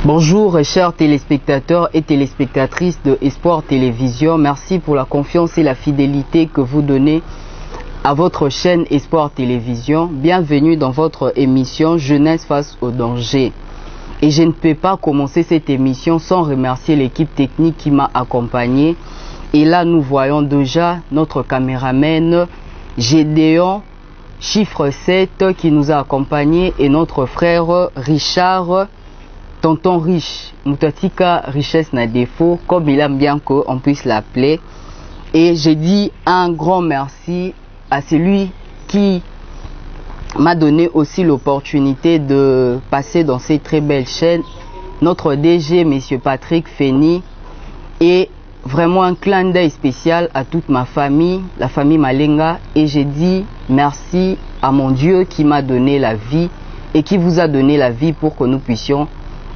Bonjour chers téléspectateurs et téléspectatrices de Espoir Télévision, merci pour la confiance et la fidélité que vous donnez à votre chaîne Espoir Télévision. Bienvenue dans votre émission Jeunesse face au danger. Et je ne peux pas commencer cette émission sans remercier l'équipe technique qui m'a accompagné. Et là nous voyons déjà notre caméraman Gédéon chiffre 7 qui nous a accompagnés et notre frère Richard Tonton Riche, Moutatika Richesse n'a défaut, comme il aime bien qu'on puisse l'appeler. Et j'ai dit un grand merci à celui qui m'a donné aussi l'opportunité de passer dans ces très belles chaînes, notre DG, Monsieur Patrick Feni, et vraiment un clin d'œil spécial à toute ma famille, la famille Malenga. Et j'ai dit merci à mon Dieu qui m'a donné la vie et qui vous a donné la vie pour que nous puissions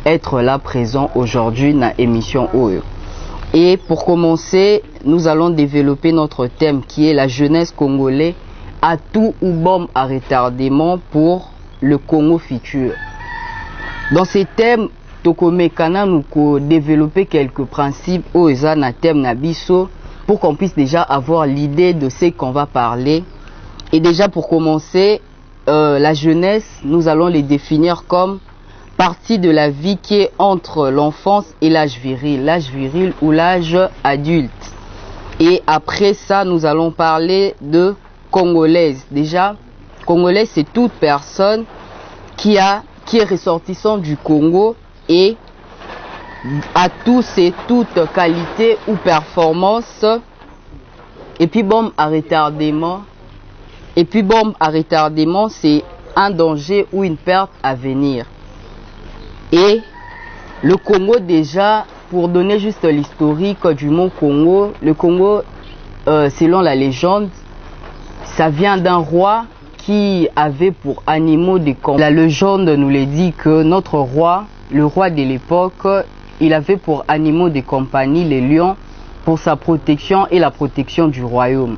être là présent aujourd'hui dans l'émission OE. Et pour commencer, nous allons développer notre thème qui est la jeunesse congolaise à tout ou bombe à retardement pour le Congo futur. Dans ces thèmes, Tokomekana nous développer quelques principes au na thème nabiso pour qu'on puisse déjà avoir l'idée de ce qu'on va parler. Et déjà pour commencer, la jeunesse, nous allons les définir comme partie de la vie qui est entre l'enfance et l'âge viril ou l'âge adulte. Et après ça, nous allons parler de congolaise. Déjà, congolaise, c'est toute personne qui est ressortissant du Congo et à tous et toutes qualités ou performances. Et puis bombe à retardement. Et puis bombe à retardement, c'est un danger ou une perte à venir. Et le Congo, déjà, pour donner juste l'historique du mot Congo, le Congo, selon la légende, ça vient d'un roi qui avait pour animaux des compagnies. La légende nous le dit que notre roi, le roi de l'époque, il avait pour animaux de compagnie les lions pour sa protection et la protection du royaume.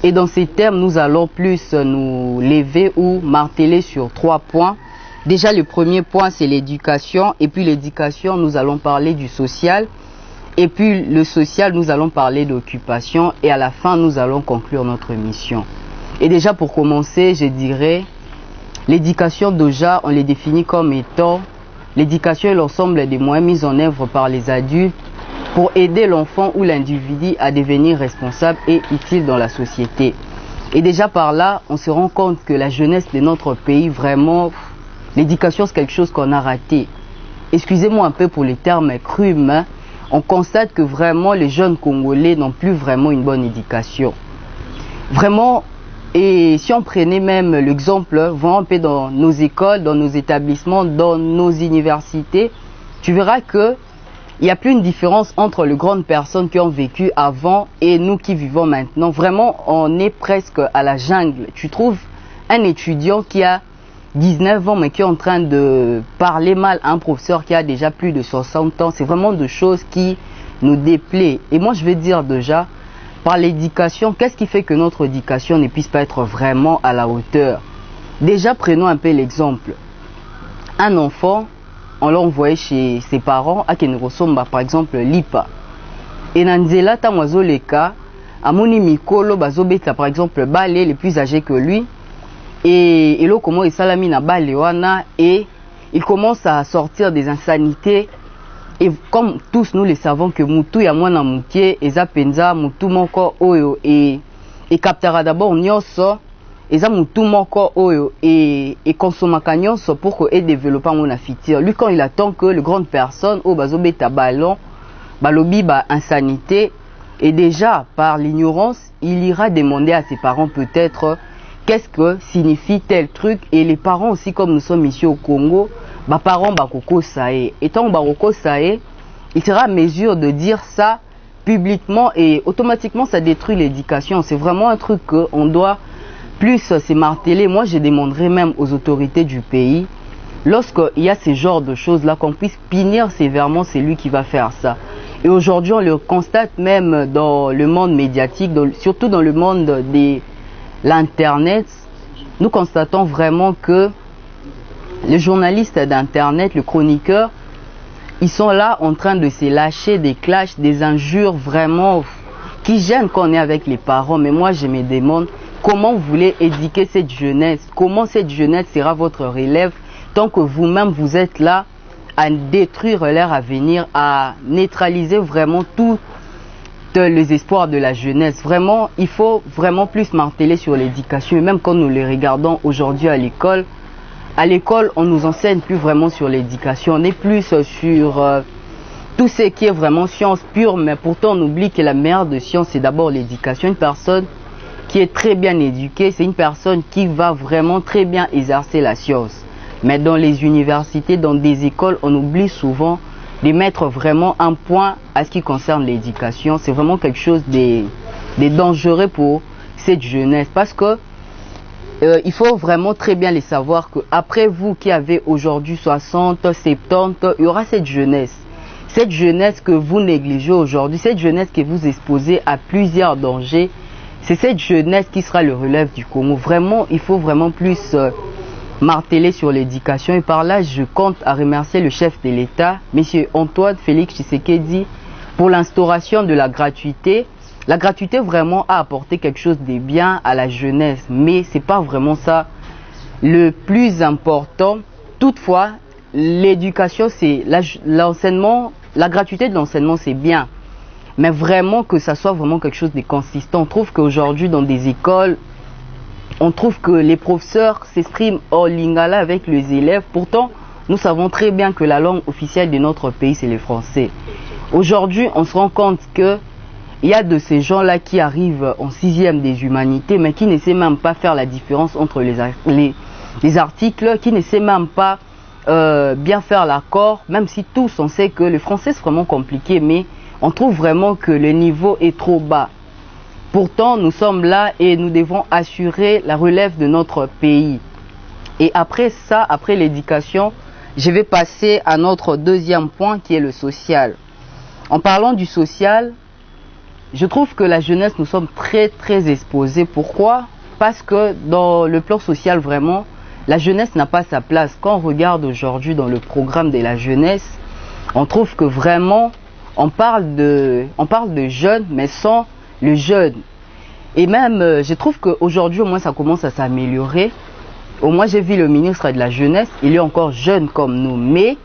Et dans ces termes, nous allons plus nous lever ou marteler sur 3 points. Déjà, le premier point, c'est l'éducation. Et puis l'éducation, nous allons parler du social. Et puis le social, nous allons parler d'occupation. Et à la fin, nous allons conclure notre mission. Et déjà, pour commencer, je dirais, l'éducation, déjà, on les définit comme étant l'éducation est l'ensemble des moyens mis en œuvre par les adultes pour aider l'enfant ou l'individu à devenir responsable et utile dans la société. Et déjà par là, on se rend compte que la jeunesse de notre pays, vraiment, l'éducation, c'est quelque chose qu'on a raté. Excusez-moi un peu pour les termes crus, mais on constate que vraiment les jeunes Congolais n'ont plus vraiment une bonne éducation. Vraiment, et si on prenait même l'exemple, vraiment un peu dans nos écoles, dans nos établissements, dans nos universités, tu verras que il n'y a plus une différence entre les grandes personnes qui ont vécu avant et nous qui vivons maintenant. Vraiment, on est presque à la jungle. Tu trouves un étudiant qui a 19 ans mais qui est en train de parler mal à un professeur qui a déjà plus de 60 ans. C'est vraiment des choses qui nous déplaient. Et moi je vais dire déjà, par l'éducation, qu'est-ce qui fait que notre éducation ne puisse pas être vraiment à la hauteur? Déjà prenons un peu l'exemple. Un enfant, on l'a envoyé chez ses parents à Kenerosomba par exemple Lipa. Et Nanzela Tamwazoleka, Amoni Mikolo Bazobeta par exemple Balé les plus âgés que lui. Et là, comment il salami na balewana et il commence à sortir des insanités. Et comme tous nous le savons que Moutou ya mwana mukie, eza penza Moutou moko oyo et captera d'abord nyonso, eza Moutou moko oyo et consommaka nyonso pour que et développer mon afitir. Lui quand il attend que les grandes personnes au bazobeta ballon, balobi ba insanité et déjà par l'ignorance, il ira demander à ses parents peut-être qu'est-ce que signifie tel truc. Et les parents aussi, comme nous sommes ici au Congo, bah parents bakoko sae. Et tant bakoko sae, il sera à mesure de dire ça publiquement et automatiquement ça détruit l'éducation. C'est vraiment un truc qu'on doit plus se marteler. Moi je demanderais même aux autorités du pays, lorsqu'il y a ce genre de choses là, qu'on puisse punir sévèrement celui qui va faire ça. Et aujourd'hui on le constate même dans le monde médiatique, surtout dans le monde de l'Internet. Nous constatons vraiment que les journalistes d'Internet, le chroniqueur, ils sont là en train de se lâcher des clashs, des injures vraiment qui gênent quand on est avec les parents. Mais moi, je me demande comment vous voulez éduquer cette jeunesse, comment cette jeunesse sera votre relève tant que vous-même vous êtes là à détruire leur avenir, à neutraliser vraiment tous les espoirs de la jeunesse. Vraiment, il faut vraiment plus marteler sur l'éducation. Et même quand nous les regardons aujourd'hui à l'école, on nous enseigne plus vraiment sur l'éducation. On est plus sur tout ce qui est vraiment science pure, mais pourtant on oublie que la meilleure de science, c'est d'abord l'éducation. Une personne qui est très bien éduquée, c'est une personne qui va vraiment très bien exercer la science. Mais dans les universités, dans des écoles, on oublie souvent de mettre vraiment un point à ce qui concerne l'éducation. C'est vraiment quelque chose de dangereux pour cette jeunesse. Parce que il faut vraiment très bien les savoir qu'après vous qui avez aujourd'hui 60, 70, il y aura cette jeunesse. Cette jeunesse que vous négligez aujourd'hui, cette jeunesse que vous exposez à plusieurs dangers, c'est cette jeunesse qui sera le relève du Congo. Vraiment, il faut vraiment plus marteler sur l'éducation. Et par là, je compte à remercier le chef de l'État, M. Antoine Félix Tshisekedi, pour l'instauration de la gratuité. La gratuité vraiment a apporté quelque chose de bien à la jeunesse, mais ce n'est pas vraiment ça le plus important. Toutefois, l'éducation, c'est l'enseignement, la gratuité de l'enseignement, c'est bien. Mais vraiment que ça soit vraiment quelque chose de consistant. On trouve qu'aujourd'hui, dans des écoles, on trouve que les professeurs s'expriment en lingala avec les élèves. Pourtant, nous savons très bien que la langue officielle de notre pays, c'est le français. Aujourd'hui, on se rend compte qu'il y a de ces gens-là qui arrivent en 6e des humanités, mais qui ne savent même pas faire la différence entre les articles, qui ne savent même pas bien faire l'accord, même si tous on sait que le français c'est vraiment compliqué, mais on trouve vraiment que le niveau est trop bas. Pourtant, nous sommes là et nous devons assurer la relève de notre pays. Et après ça, après l'éducation, je vais passer à notre deuxième point qui est le social. En parlant du social, je trouve que la jeunesse, nous sommes très exposés. Pourquoi? Parce que dans le plan social, vraiment, la jeunesse n'a pas sa place. Quand on regarde aujourd'hui dans le programme de la jeunesse, on trouve que vraiment, on parle de jeunes, mais sans le jeune. Et même, je trouve qu'aujourd'hui, au moins, ça commence à s'améliorer. Au moins, j'ai vu le ministre de la Jeunesse, il est encore jeune comme nous. Mais,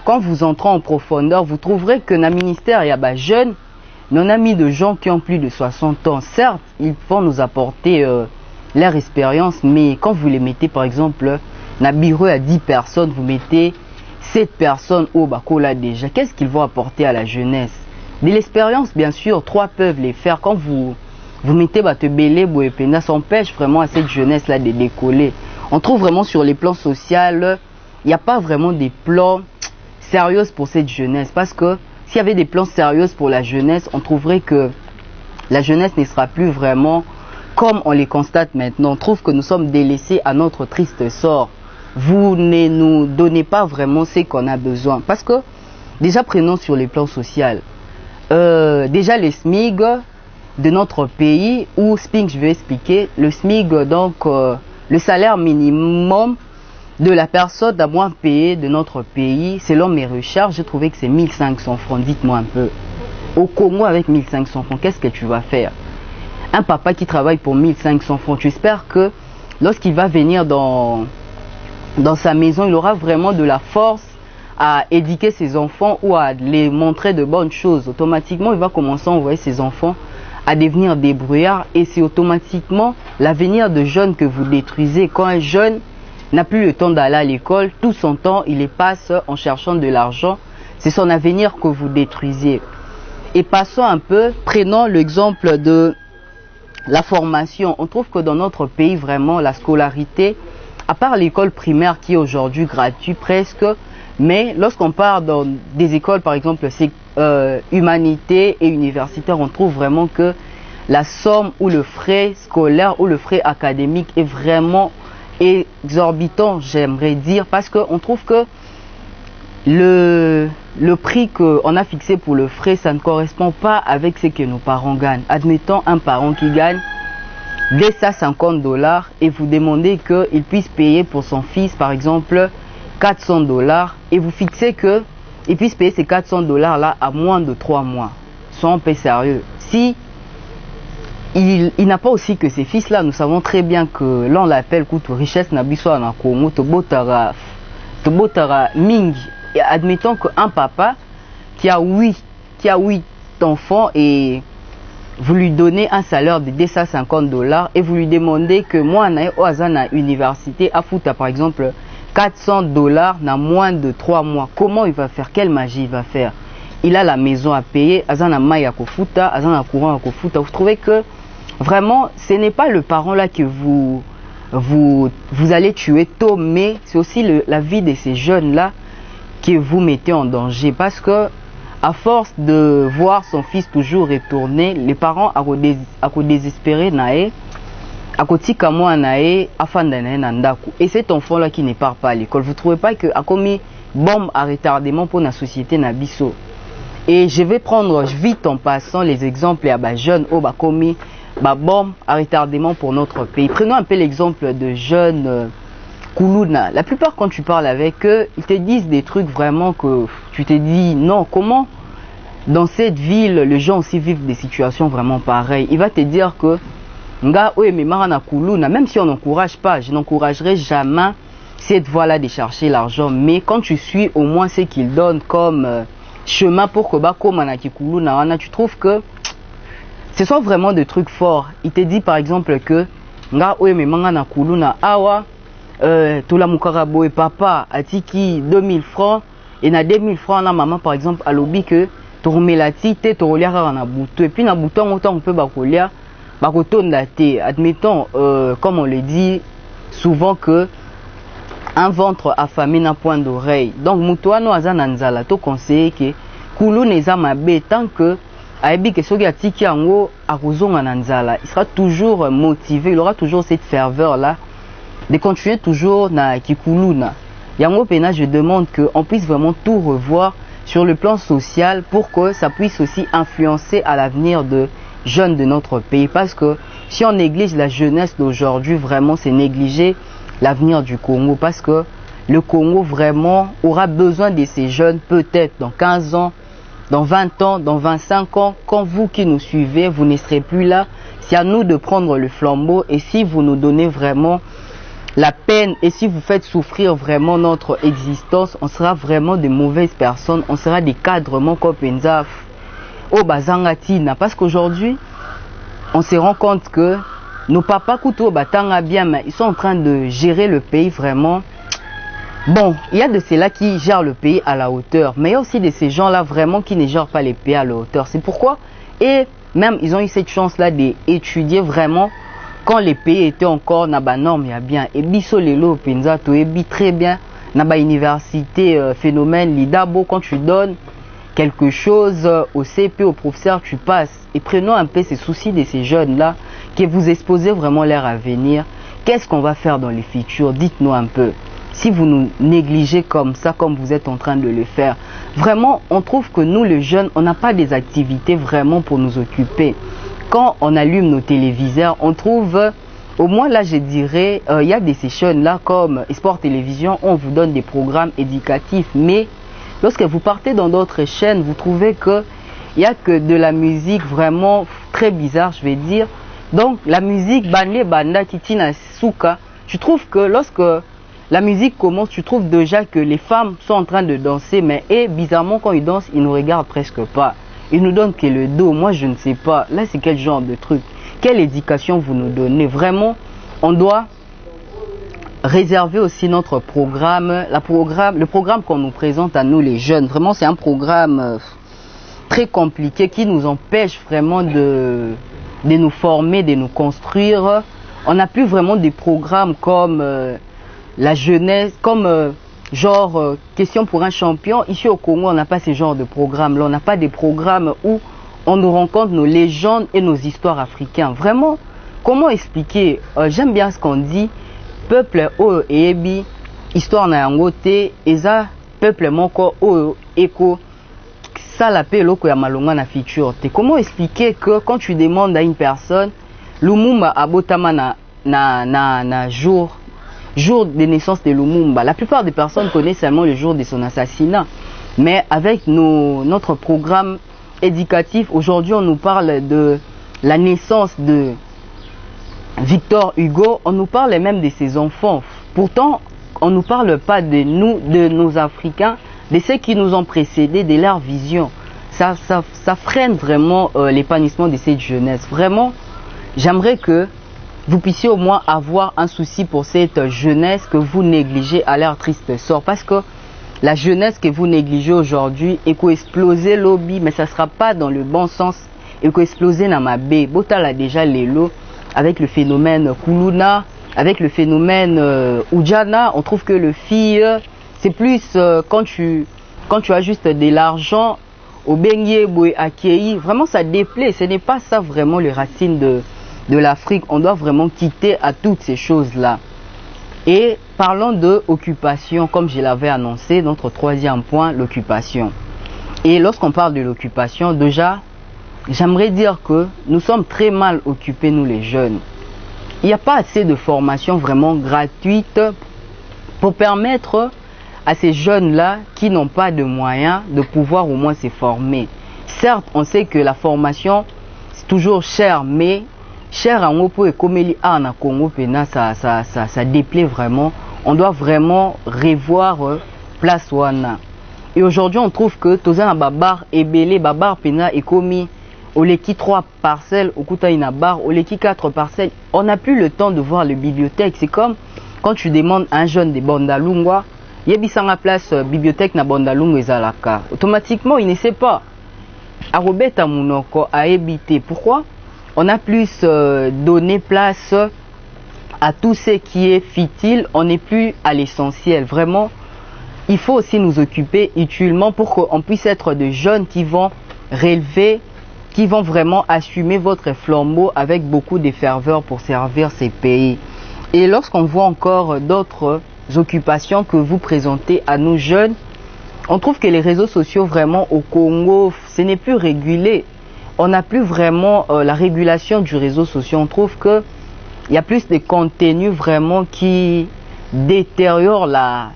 quand vous entrez en profondeur, vous trouverez que dans le ministère, il y a des jeunes, on a mis de gens qui ont plus de 60 ans. Certes, ils vont nous apporter leur expérience, mais quand vous les mettez, par exemple, dans un bureau à 10 personnes, vous mettez 7 personnes au Bakola déjà. Qu'est-ce qu'ils vont apporter à la jeunesse? De l'expérience, bien sûr, 3 peuvent les faire. Quand vous mettez Batebele, Boepena, ça empêche vraiment à cette jeunesse-là de décoller. On trouve vraiment sur les plans sociaux, il n'y a pas vraiment des plans sérieux pour cette jeunesse. Parce que s'il y avait des plans sérieux pour la jeunesse, on trouverait que la jeunesse ne sera plus vraiment comme on les constate maintenant. On trouve que nous sommes délaissés à notre triste sort. Vous ne nous donnez pas vraiment ce qu'on a besoin. Parce que, déjà prenons sur les plans sociaux. Déjà les SMIG de notre pays, ou SMIG, je vais expliquer. Le SMIG, donc, le salaire minimum de la personne à moins payée de notre pays, selon mes recherches, j'ai trouvé que c'est 1500 francs. Dites-moi un peu. Au Congo, avec 1500 francs, qu'est-ce que tu vas faire? Un papa qui travaille pour 1500 francs, tu espères que lorsqu'il va venir dans sa maison, il aura vraiment de la force à éduquer ses enfants ou à les montrer de bonnes choses. Automatiquement, il va commencer à envoyer ses enfants à devenir des brouillards et c'est automatiquement l'avenir de jeunes que vous détruisez. Quand un jeune n'a plus le temps d'aller à l'école, tout son temps, il les passe en cherchant de l'argent. C'est son avenir que vous détruisez. Et passons un peu, prenons l'exemple de la formation. On trouve que dans notre pays, vraiment, la scolarité, à part l'école primaire qui est aujourd'hui gratuite presque, mais lorsqu'on part dans des écoles, par exemple, humanité et universitaire, on trouve vraiment que la somme ou le frais scolaire ou le frais académique est vraiment exorbitant, j'aimerais dire, parce qu'on trouve que le prix qu'on a fixé pour le frais, ça ne correspond pas avec ce que nos parents gagnent. Admettons un parent qui gagne 250 $ et vous demandez qu'il puisse payer pour son fils, par exemple, 400 $ et vous fixez que il puisse payer ces 400 dollars là à moins de 3 mois. Soyons un peu sérieux. Si il n'a pas aussi que ses fils là, nous savons très bien que l'on l'appelle couteau richesse na biso na Congo to botara mingi. Et admettons qu'un papa qui a 8 enfants et vous lui donnez un salaire de 250 dollars et vous lui demandez que moi na université à foutre par exemple 400 dollars na moins de 3 mois. Comment il va faire? Quelle magie il va faire? Il a la maison à payer, azana maya kofuta, azana courant à kofuta. Vous trouvez que vraiment ce n'est pas le parent là que vous allez tuer tôt, mais c'est aussi la vie de ces jeunes là que vous mettez en danger, parce que à force de voir son fils toujours retourner, les parents à désespérer nae à kotika moi nae afanda nae nandaku, et cet enfant là qui ne part pas à l'école, vous trouvez pas que a commis bombe à retardement pour la société nabiso? Et je vais prendre vite en passant les exemples à bas jeunes au bas commis bombe à retardement pour notre pays. Prenons un peu l'exemple de jeunes Koulouna. La plupart quand tu parles avec eux, ils te disent des trucs vraiment que tu te dis non, comment dans cette ville les gens aussi vivent des situations vraiment pareilles. Il va te dire que nga oui mais marana Koulouna, même si on n'encourage pas, je n'encouragerai jamais cette voie là de chercher l'argent, mais quand tu suis au moins ce qu'ils donnent comme chemin pour que bakomana ki Koulouna, tu trouves que ce sont vraiment des trucs forts. Il te dit par exemple que nga oui mais marana Koulouna awa Tola Mukarabo et papa atiki 2000 francs et na 2000 francs na maman par exemple à l'obi que tourmelati te torolia na bouton et puis na bouton autant on peut bakolia bakotonda te. Admettons comme on le dit souvent que un ventre affamé n'a point d'oreille. Donc mutuano azana nzala to conseiller que kulu neza mabe tant que aibi que soki atiki yango akozonga na nzala, il sera toujours motivé, il aura toujours cette ferveur là de continuer toujours na Kikuluna. Yango pena, je demande qu'on puisse vraiment tout revoir sur le plan social pour que ça puisse aussi influencer à l'avenir de jeunes de notre pays. Parce que si on néglige la jeunesse d'aujourd'hui, vraiment c'est négliger l'avenir du Congo. Parce que le Congo vraiment aura besoin de ces jeunes peut-être dans 15 ans, dans 20 ans, dans 25 ans. Quand vous qui nous suivez, vous ne serez plus là. C'est à nous de prendre le flambeau, et si vous nous donnez vraiment la peine et si vous faites souffrir vraiment notre existence, on sera vraiment de mauvaises personnes, on sera des cadrements kopenzaf au bazangatina. Parce qu'aujourd'hui on se rend compte que nos papas couteau batanga bien, mais ils sont en train de gérer le pays vraiment. Bon, il y a de ceux-là qui gèrent le pays à la hauteur, mais il y a aussi de ces gens-là vraiment qui ne gèrent pas les pays à la hauteur. C'est pourquoi, et même ils ont eu cette chance-là d'étudier vraiment quand les pays étaient encore na ba norme ya bien. Et biso lelo penza to ebi très bien na ba université phénomène lidabo, quand tu donnes quelque chose au CP, au professeur, tu passes. Et prenons un peu ces soucis de ces jeunes-là, que vous exposez vraiment leur avenir. Qu'est-ce qu'on va faire dans le futur? Dites-nous un peu. Si vous nous négligez comme ça, comme vous êtes en train de le faire, vraiment, on trouve que nous, les jeunes, on n'a pas des activités vraiment pour nous occuper. Quand on allume nos téléviseurs, on trouve, au moins là, je dirais, il y a des chaînes là comme Sport Télévision, on vous donne des programmes éducatifs, mais lorsque vous partez dans d'autres chaînes, vous trouvez que il y a que de la musique vraiment très bizarre, je vais dire. Donc la musique bande banda kitina souka, tu trouves que lorsque la musique commence, tu trouves déjà que les femmes sont en train de danser, mais bizarrement quand ils dansent, ils ne regardent presque pas. Ils nous donnent que le dos. Moi je ne sais pas, là c'est quel genre de truc, quelle éducation vous nous donnez? Vraiment, on doit réserver aussi notre programme, le programme qu'on nous présente à nous les jeunes. Vraiment c'est un programme très compliqué qui nous empêche vraiment de nous former, de nous construire. On n'a plus vraiment des programmes comme la jeunesse, comme genre question pour un champion. Ici au Congo, on n'a pas ce genre de programme là. On n'a pas des programmes où on nous rencontre nos légendes et nos histoires africaines. Vraiment, comment expliquer? J'aime bien ce qu'on dit. Peuple o ebi histoire na yango te, eza peuple moko o eko ça la paix loko ya malonga na futur te. Comment expliquer que quand tu demandes à une personne Lumumba abotama na jour de naissance de Lumumba, la plupart des personnes connaissent seulement le jour de son assassinat. Mais avec notre programme éducatif, aujourd'hui on nous parle de la naissance de Victor Hugo, on nous parle même de ses enfants. Pourtant, on ne nous parle pas de nous, de nos Africains, de ceux qui nous ont précédés, de leur vision. Ça freine vraiment l'épanouissement de cette jeunesse. Vraiment, j'aimerais que vous puissiez au moins avoir un souci pour cette jeunesse que vous négligez à leur triste sort. Parce que la jeunesse que vous négligez aujourd'hui est qu'exploser lobby, mais ça ne sera pas dans le bon sens. Et qu'exploser dans ma baie. Botala déjà les lots avec le phénomène Kuluna, avec le phénomène Ujana. On trouve que le fille, c'est plus quand tu as juste de l'argent, au beignet, boé, accueilli. Vraiment, ça déplaît. Ce n'est pas ça vraiment les racines de l'Afrique. On doit vraiment quitter à toutes ces choses-là. Et parlons de occupation, comme je l'avais annoncé, notre troisième point, l'occupation. Et lorsqu'on parle de l'occupation, déjà, j'aimerais dire que nous sommes très mal occupés, nous les jeunes. Il n'y a pas assez de formation vraiment gratuite pour permettre à ces jeunes-là qui n'ont pas de moyens de pouvoir au moins se former. Certes, on sait que la formation, c'est toujours cher, mais cher en Opo et Komeli en Congo, ça déplaît vraiment. On doit vraiment revoir place wana. Et aujourd'hui, on trouve que Tozana Babar et Belé, Babar Pena et Komi, Oleki 3 parcelles, Okuta Inabar, Oleki 4 parcelles. On n'a plus le temps de voir les bibliothèques. C'est comme quand tu demandes à un jeune de Bandalungwa, Yebisanga place bibliothèque na Bandalungwa ezalaka. Automatiquement, il ne sait pas. Arobeta Munoko a habité. Pourquoi? On a plus donné place à tout ce qui est futile. On n'est plus à l'essentiel. Vraiment, il faut aussi nous occuper utilement pour qu'on puisse être de jeunes qui vont relever, qui vont vraiment assumer votre flambeau avec beaucoup de ferveur pour servir ces pays. Et lorsqu'on voit encore d'autres occupations que vous présentez à nos jeunes, on trouve que les réseaux sociaux vraiment au Congo, ce n'est plus régulé. On n'a plus vraiment la régulation du réseau social. On trouve qu'il y a plus de contenu vraiment qui détériore la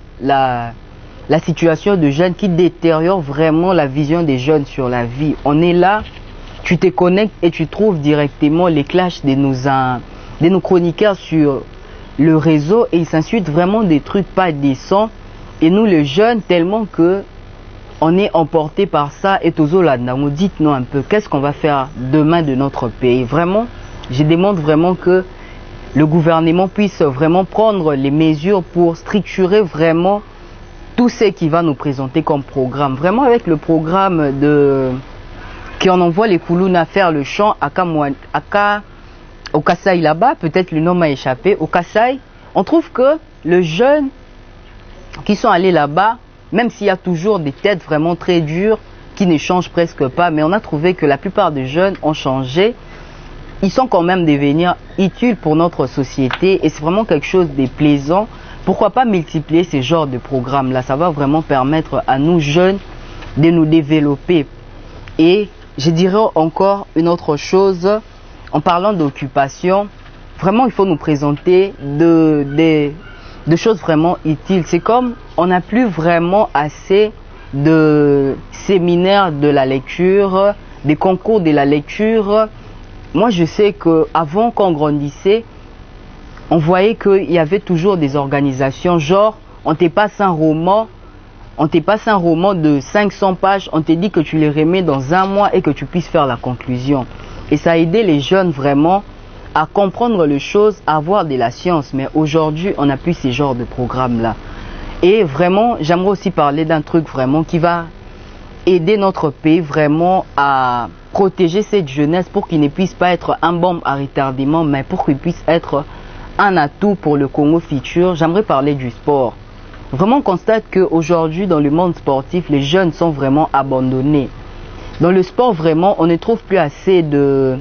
situation de jeunes, qui détériore vraiment la vision des jeunes sur la vie. On est là, tu te connectes et tu trouves directement les clashs de nos chroniqueurs sur le réseau et ils s'insultent vraiment des trucs pas décents. Et nous les jeunes, tellement que on est emporté par ça. Et Tozolanda, dites-nous un peu, qu'est-ce qu'on va faire demain de notre pays? Vraiment, je demande vraiment que le gouvernement puisse vraiment prendre les mesures pour structurer vraiment tout ce qui va nous présenter comme programme. Vraiment avec le programme qu'on envoie les Koulouna faire le chant au Kasaï là-bas, peut-être le nom m'a échappé, au Kasaï, on trouve que les jeunes qui sont allés là-bas, même s'il y a toujours des têtes vraiment très dures qui ne changent presque pas, mais on a trouvé que la plupart des jeunes ont changé. Ils sont quand même devenus utiles pour notre société et c'est vraiment quelque chose de plaisant. Pourquoi pas multiplier ces genres de programmes-là? Ça va vraiment permettre à nous jeunes de nous développer. Et je dirais encore une autre chose, en parlant d'occupation, vraiment il faut nous présenter de choses vraiment utiles. C'est comme on n'a plus vraiment assez de séminaires de la lecture, des concours de la lecture. Moi je sais qu'avant qu'on grandissait, on voyait qu'il y avait toujours des organisations, genre on te passe un roman, de 500 pages, on te dit que tu les remets dans un mois et que tu puisses faire la conclusion. Et ça a aidé les jeunes vraiment à comprendre les choses, à avoir de la science. Mais aujourd'hui, on n'a plus ces genres de programmes-là. Et vraiment, j'aimerais aussi parler d'un truc vraiment qui va aider notre pays vraiment à protéger cette jeunesse pour qu'il ne puisse pas être un bombe à retardement, mais pour qu'il puisse être un atout pour le Congo futur. J'aimerais parler du sport. Vraiment, on constate qu'aujourd'hui, dans le monde sportif, les jeunes sont vraiment abandonnés. Dans le sport, vraiment, on ne trouve plus assez de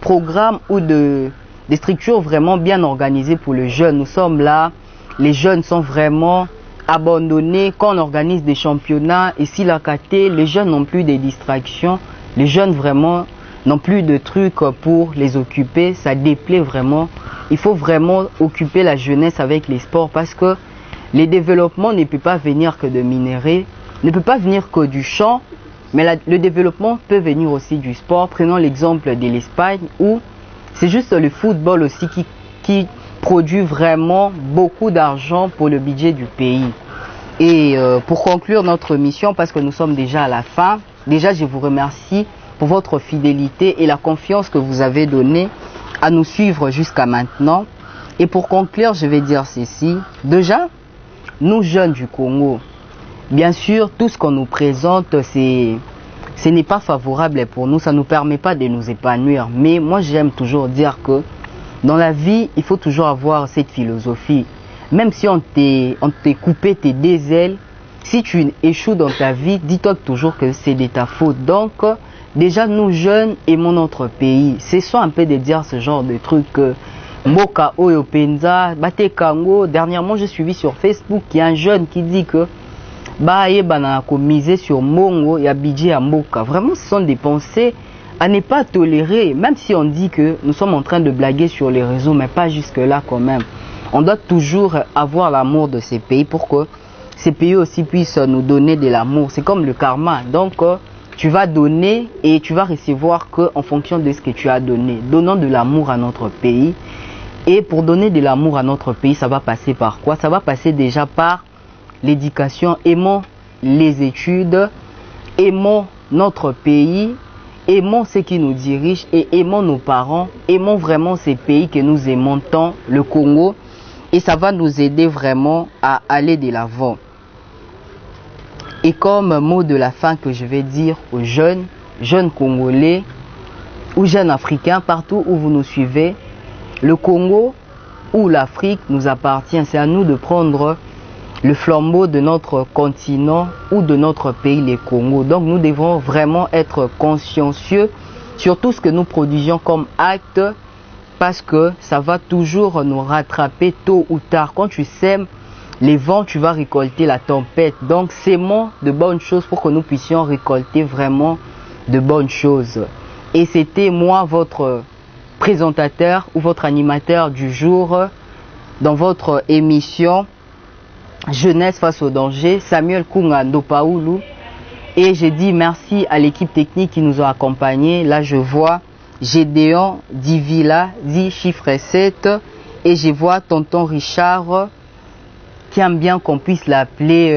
programmes ou de structures vraiment bien organisées pour les jeunes. Nous sommes là, les jeunes sont vraiment abandonnés. Quand on organise des championnats, ici la KT, les jeunes n'ont plus de distractions. Les jeunes vraiment n'ont plus de trucs pour les occuper. Ça déplaît vraiment. Il faut vraiment occuper la jeunesse avec les sports parce que le développement ne peut pas venir que de minerais, ne peut pas venir que du champ, mais le développement peut venir aussi du sport. Prenons l'exemple de l'Espagne où c'est juste le football aussi qui produit vraiment beaucoup d'argent pour le budget du pays. Et pour conclure notre mission, parce que nous sommes déjà à la fin, déjà je vous remercie pour votre fidélité et la confiance que vous avez donnée à nous suivre jusqu'à maintenant. Et pour conclure, je vais dire ceci. Déjà, nous jeunes du Congo, bien sûr, tout ce qu'on nous présente, ce n'est pas favorable pour nous, ça ne nous permet pas de nous épanouir. Mais moi, j'aime toujours dire que dans la vie, il faut toujours avoir cette philosophie. Même si on t'est coupé tes deux ailes, si tu échoues dans ta vie, dis-toi toujours que c'est de ta faute. Donc, déjà, nous jeunes aimons notre pays. Cessons un peu de dire ce genre de trucs. Moka Oyo Penza, Bate Kango. Dernièrement, j'ai suivi sur Facebook qu'il y a un jeune qui dit que miser sur Mongo et budget à Moka. Vraiment, ce sont des pensées à ne pas tolérer. Même si on dit que nous sommes en train de blaguer sur les réseaux, mais pas jusque-là quand même. On doit toujours avoir l'amour de ces pays pour que ces pays aussi puissent nous donner de l'amour. C'est comme le karma. Donc, tu vas donner et tu vas recevoir qu'en fonction de ce que tu as donné. Donnons de l'amour à notre pays. Et pour donner de l'amour à notre pays, ça va passer par quoi? Ça va passer déjà par l'éducation. Aimons les études, aimons notre pays, aimons ceux qui nous dirigent et aimons nos parents. Aimons vraiment ces pays que nous aimons tant, le Congo. Et ça va nous aider vraiment à aller de l'avant. Et comme mot de la fin que je vais dire aux jeunes Congolais ou jeunes Africains, partout où vous nous suivez, le Congo ou l'Afrique nous appartient. C'est à nous de prendre le flambeau de notre continent ou de notre pays, le Congo. Donc nous devons vraiment être consciencieux sur tout ce que nous produisons comme acte, parce que ça va toujours nous rattraper tôt ou tard. Quand tu sèmes les vents, tu vas récolter la tempête. Donc sémons de bonnes choses pour que nous puissions récolter vraiment de bonnes choses. Et c'était moi, votre présentateur ou votre animateur du jour dans votre émission Jeunesse face au danger, Samuel Kunga Ndopaoulou. Et je dis merci à l'équipe technique qui nous a accompagnés. Là je vois Gédéon Divila, dit chiffre 7. Et je vois tonton Richard qui aime bien qu'on puisse l'appeler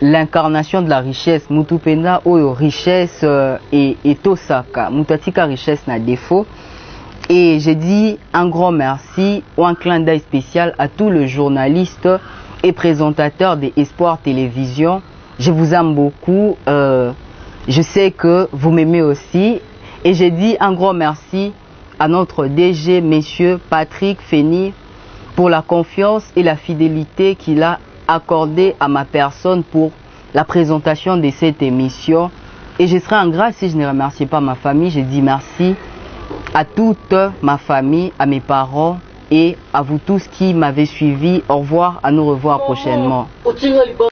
l'incarnation de la richesse. Mutupenda oyo richesse et tosaka. Mutatika richesse na défaut. Et je dis un grand merci ou un clin d'œil spécial à tous les journalistes et présentateurs des Espoir Télévision. Je vous aime beaucoup. Je sais que vous m'aimez aussi. Et je dis un grand merci à notre DG, monsieur Patrick Feni, pour la confiance et la fidélité qu'il a accordée à ma personne pour la présentation de cette émission. Et je serai ingrat si je ne remercie pas ma famille. Je dis merci à toute ma famille, à mes parents et à vous tous qui m'avez suivi. Au revoir, à nous revoir prochainement.